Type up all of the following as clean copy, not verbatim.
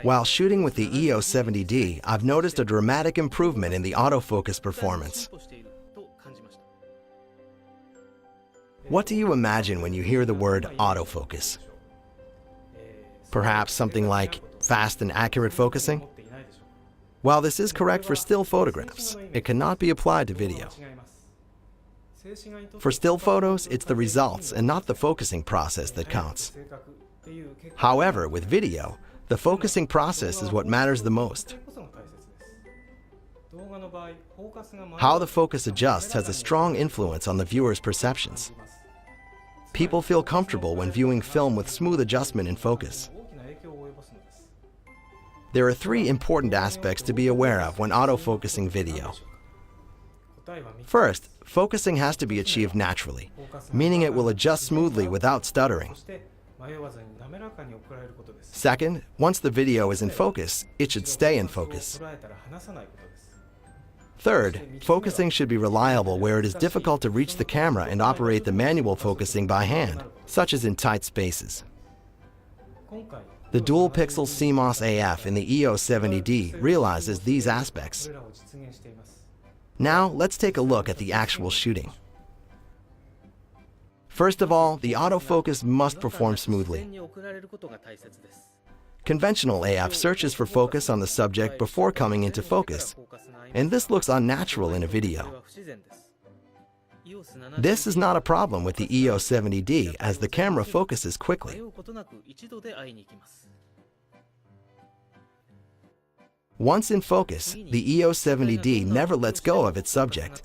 While shooting with the EOS 70D, I've noticed a dramatic improvement in the autofocus performance. What do you imagine when you hear the word autofocus? Perhaps something like fast and accurate focusing? While this is correct for still photographs, it cannot be applied to video. For still photos, it's the results and not the focusing process that counts. However, with video, the focusing process is what matters the most. How the focus adjusts has a strong influence on the viewer's perceptions. People feel comfortable when viewing film with smooth adjustment in focus. There are three important aspects to be aware of when autofocusing video. First, focusing has to be achieved naturally, meaning it will adjust smoothly without stuttering. Second, once the video is in focus, it should stay in focus. Third, focusing should be reliable where it is difficult to reach the camera and operate the manual focusing by hand, such as in tight spaces. The dual-pixel CMOS AF in the EOS 70D realizes these aspects. Now, let's take a look at the actual shooting. First of all, the autofocus must perform smoothly. Conventional AF searches for focus on the subject before coming into focus, and this looks unnatural in a video. This is not a problem with the EOS 70D as the camera focuses quickly. Once in focus, the EOS 70D never lets go of its subject,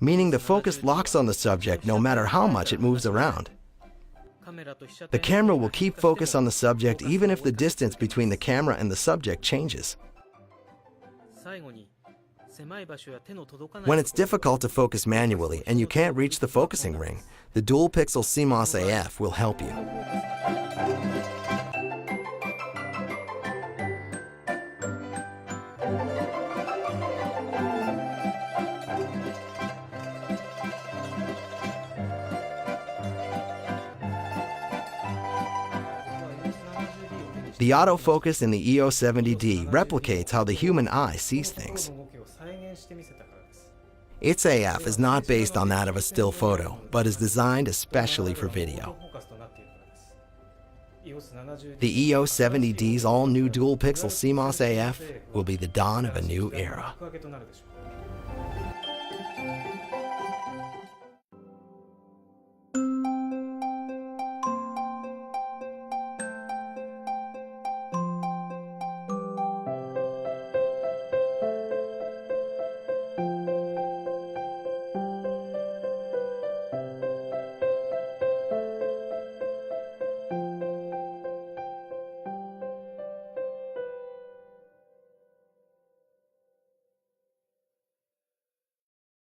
meaning the focus locks on the subject no matter how much it moves around. The camera will keep focus on the subject even if the distance between the camera and the subject changes. When it's difficult to focus manually and you can't reach the focusing ring, the dual-pixel CMOS AF will help you. The autofocus in the EOS 70D replicates how the human eye sees things. Its AF is not based on that of a still photo, but is designed especially for video. The EOS 70D's all-new dual-pixel CMOS AF will be the dawn of a new era.